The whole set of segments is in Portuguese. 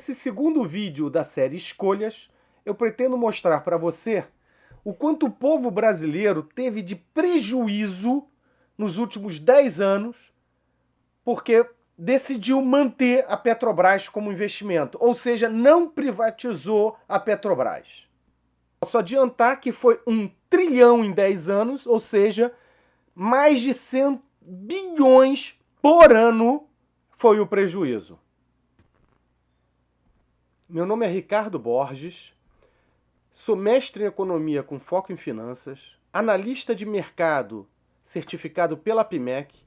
Nesse segundo vídeo da série Escolhas, eu pretendo mostrar para você o quanto o povo brasileiro teve de prejuízo nos últimos 10 anos porque decidiu manter a Petrobras como investimento, ou seja, não privatizou a Petrobras. Posso adiantar que foi 1 trilhão em 10 anos, ou seja, mais de 100 bilhões por ano foi o prejuízo. Meu nome é Ricardo Borges, sou mestre em economia com foco em finanças, analista de mercado certificado pela APIMEC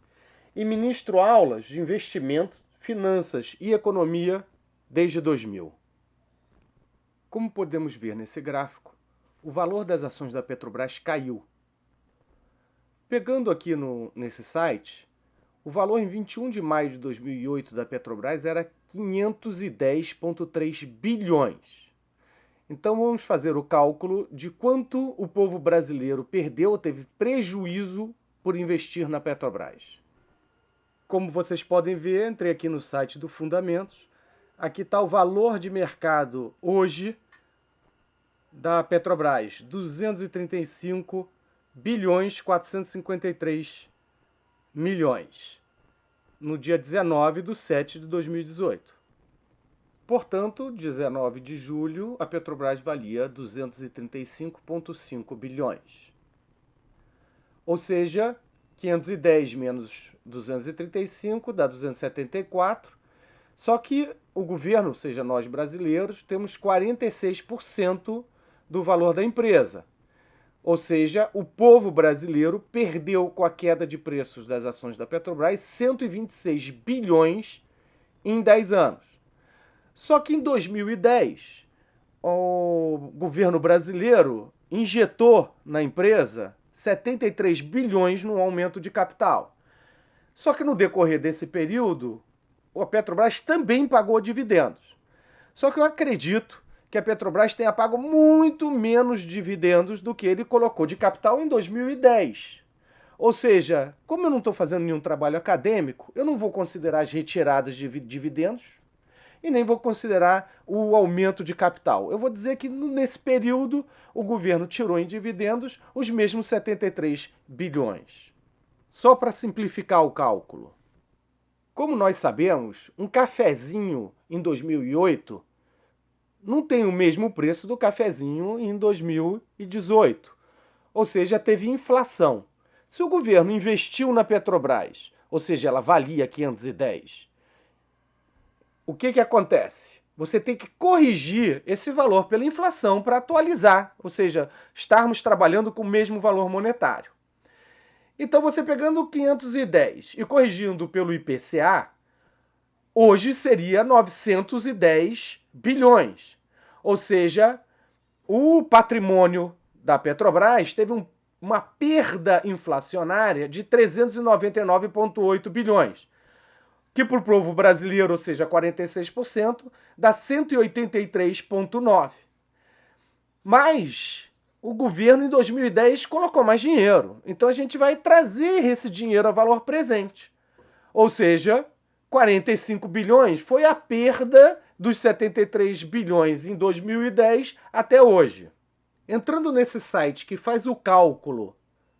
e ministro aulas de investimento, finanças e economia desde 2000. Como podemos ver nesse gráfico, o valor das ações da Petrobras caiu. Pegando aqui nesse site, o valor em 21 de maio de 2008 da Petrobras era 510,3 bilhões. Então vamos fazer o cálculo de quanto o povo brasileiro perdeu ou teve prejuízo por investir na Petrobras. Como vocês podem ver, entrei aqui no site do Fundamentos. Aqui está o valor de mercado hoje da Petrobras, 235 bilhões 453 milhões, no dia 19/7/2018. Portanto, 19 de julho, a Petrobras valia 235,5 bilhões. Ou seja, 510 menos 235 dá 274, só que o governo, ou seja, nós brasileiros, temos 46% do valor da empresa. Ou seja, o povo brasileiro perdeu com a queda de preços das ações da Petrobras 126 bilhões em 10 anos. Só que em 2010, o governo brasileiro injetou na empresa 73 bilhões no aumento de capital. Só que no decorrer desse período, a Petrobras também pagou dividendos. Só que eu acredito que a Petrobras tenha pago muito menos dividendos do que ele colocou de capital em 2010. Ou seja, como eu não estou fazendo nenhum trabalho acadêmico, eu não vou considerar as retiradas de dividendos e nem vou considerar o aumento de capital. Eu vou dizer que nesse período o governo tirou em dividendos os mesmos 73 bilhões. Só para simplificar o cálculo. Como nós sabemos, um cafezinho em 2008 não tem o mesmo preço do cafezinho em 2018. Ou seja, teve inflação. Se o governo investiu na Petrobras, ou seja, ela valia 510, o que acontece? Você tem que corrigir esse valor pela inflação para atualizar, ou seja, estarmos trabalhando com o mesmo valor monetário. Então, você pegando 510 e corrigindo pelo IPCA, hoje seria 910 bilhões. Ou seja, o patrimônio da Petrobras teve uma perda inflacionária de 399,8 bilhões. Que para o povo brasileiro, ou seja, 46%, dá 183,9. Mas o governo em 2010 colocou mais dinheiro. Então a gente vai trazer esse dinheiro a valor presente. Ou seja, 45 bilhões foi a perda dos 73 bilhões em 2010 até hoje. Entrando nesse site que faz o cálculo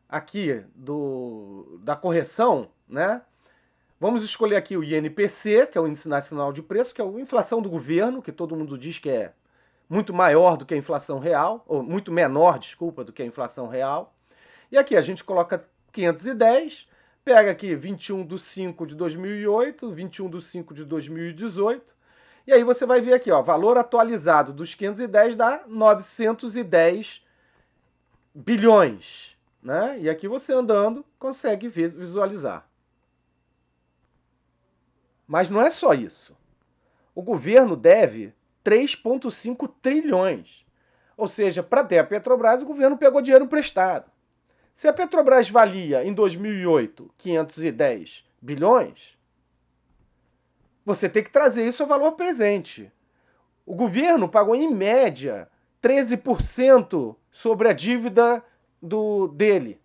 aqui da correção, né? Vamos escolher aqui o INPC, que é o Índice Nacional de Preço, que é a inflação do governo, que todo mundo diz que é muito maior do que a inflação real, ou muito menor, desculpa, do que a inflação real. E aqui a gente coloca 510, pega aqui 21/5/2008, 21/5/2018, e aí você vai ver aqui, ó, valor atualizado dos 510 dá 910 bilhões, né? E aqui você andando consegue visualizar. Mas não é só isso. O governo deve 3,5 trilhões. Ou seja, para ter a Petrobras, o governo pegou dinheiro emprestado. Se a Petrobras valia, em 2008, 510 bilhões, você tem que trazer isso ao valor presente. O governo pagou, em média, 13% sobre a dívida dele.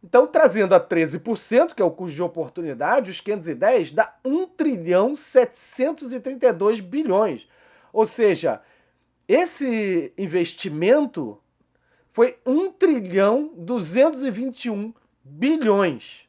Então, trazendo a 13%, que é o custo de oportunidade, os 510 dá 1 trilhão 732 bilhões. Ou seja, esse investimento foi 1.221 bilhões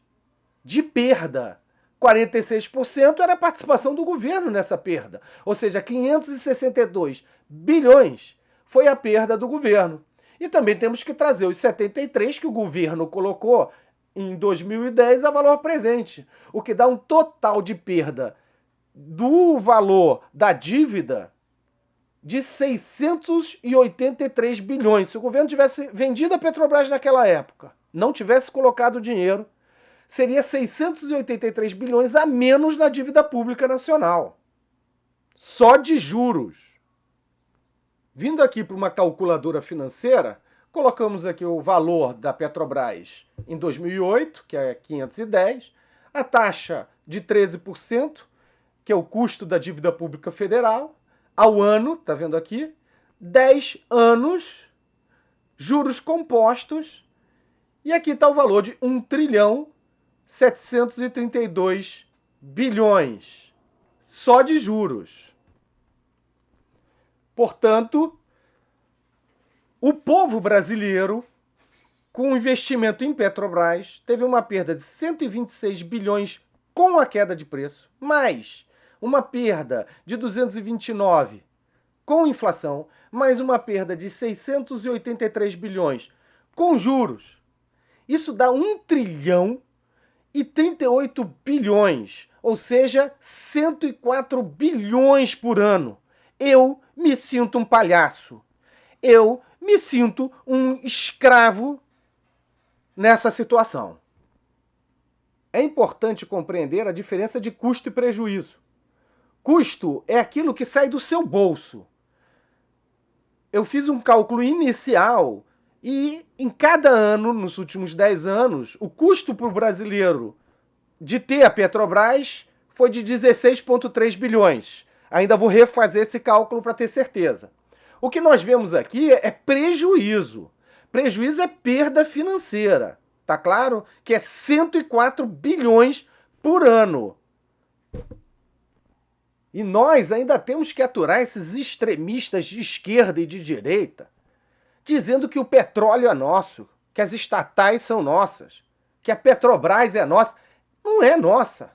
de perda. 46% era a participação do governo nessa perda. Ou seja, 562 bilhões foi a perda do governo. E também temos que trazer os 73 que o governo colocou em 2010 a valor presente, o que dá um total de perda do valor da dívida de 683 bilhões. Se o governo tivesse vendido a Petrobras naquela época, não tivesse colocado o dinheiro, seria 683 bilhões a menos na dívida pública nacional. Só de juros. Vindo aqui para uma calculadora financeira, colocamos aqui o valor da Petrobras em 2008, que é 510, a taxa de 13%, que é o custo da dívida pública federal, ao ano, tá vendo aqui? 10 anos, juros compostos, e aqui está o valor de 1.732 bilhões, só de juros. Portanto, o povo brasileiro, com o investimento em Petrobras, teve uma perda de 126 bilhões com a queda de preço, mais uma perda de 229 com inflação, mais uma perda de 683 bilhões com juros. Isso dá 1.038 bilhões, ou seja, 104 bilhões por ano. Eu me sinto um palhaço. Eu me sinto um escravo nessa situação. É importante compreender a diferença de custo e prejuízo. Custo é aquilo que sai do seu bolso. Eu fiz um cálculo inicial e em cada ano, nos últimos 10 anos, o custo para o brasileiro de ter a Petrobras foi de 16,3 bilhões. Ainda vou refazer esse cálculo para ter certeza. O que nós vemos aqui é prejuízo. Prejuízo é perda financeira. Tá claro? Que é 104 bilhões por ano. E nós ainda temos que aturar esses extremistas de esquerda e de direita, dizendo que o petróleo é nosso, que as estatais são nossas, que a Petrobras é nossa. Não é nossa.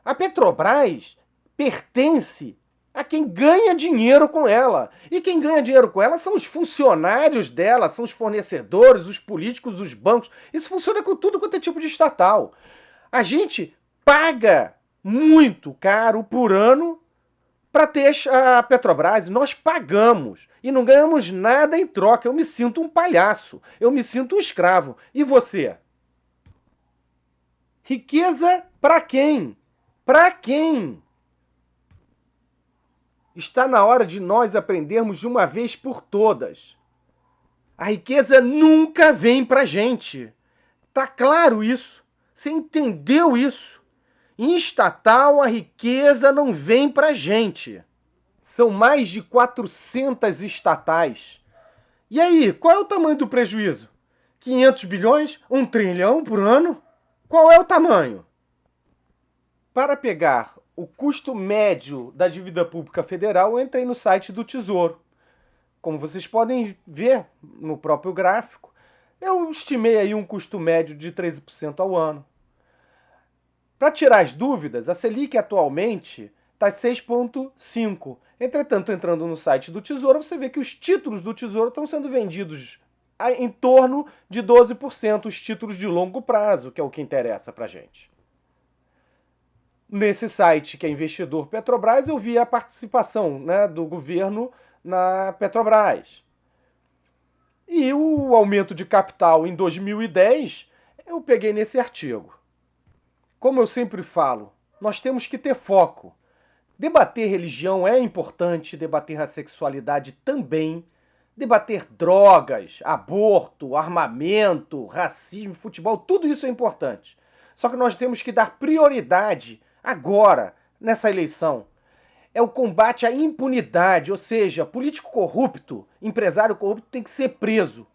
A Petrobras pertence a quem ganha dinheiro com ela. E quem ganha dinheiro com ela são os funcionários dela, são os fornecedores, os políticos, os bancos. Isso funciona com tudo quanto é tipo de estatal. A gente paga muito caro por ano para ter a Petrobras. Nós pagamos e não ganhamos nada em troca. Eu me sinto um palhaço, eu me sinto um escravo. E você? Riqueza para quem? Para quem? Está na hora de nós aprendermos de uma vez por todas. A riqueza nunca vem pra gente. Tá claro isso? Você entendeu isso? Em estatal, a riqueza não vem pra gente. São mais de 400 estatais. E aí, qual é o tamanho do prejuízo? 500 bilhões? 1 trilhão por ano? Qual é o tamanho? Para pegar o custo médio da dívida pública federal, eu entrei no site do Tesouro. Como vocês podem ver no próprio gráfico, eu estimei aí um custo médio de 13% ao ano. Para tirar as dúvidas, a Selic atualmente está 6,5%. Entretanto, entrando no site do Tesouro, você vê que os títulos do Tesouro estão sendo vendidos em torno de 12%, os títulos de longo prazo, que é o que interessa para a gente. Nesse site, que é Investidor Petrobras, eu vi a participação, do governo na Petrobras. E o aumento de capital em 2010, eu peguei nesse artigo. Como eu sempre falo, nós temos que ter foco. Debater religião é importante, debater a sexualidade também, debater drogas, aborto, armamento, racismo, futebol, tudo isso é importante. Só que nós temos que dar prioridade agora, nessa eleição. É o combate à impunidade, ou seja, político corrupto, empresário corrupto tem que ser preso.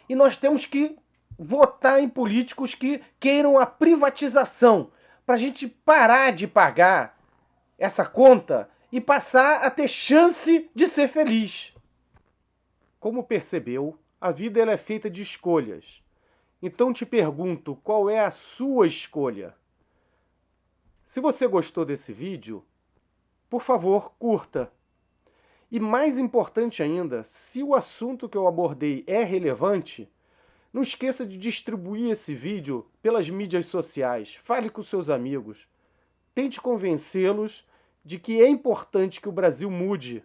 E nós temos que votar em políticos que queiram a privatização, para a gente parar de pagar essa conta e passar a ter chance de ser feliz. Como percebeu, a vida ela é feita de escolhas. Então te pergunto, qual é a sua escolha? Se você gostou desse vídeo, por favor, curta. E mais importante ainda, se o assunto que eu abordei é relevante, não esqueça de distribuir esse vídeo pelas mídias sociais. Fale com seus amigos. Tente convencê-los de que é importante que o Brasil mude.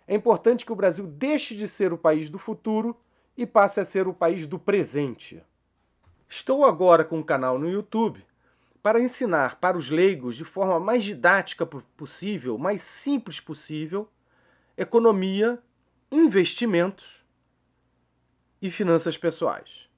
É importante que o Brasil deixe de ser o país do futuro e passe a ser o país do presente. Estou agora com um canal no YouTube para ensinar para os leigos de forma mais didática possível, mais simples possível, economia, investimentos e finanças pessoais.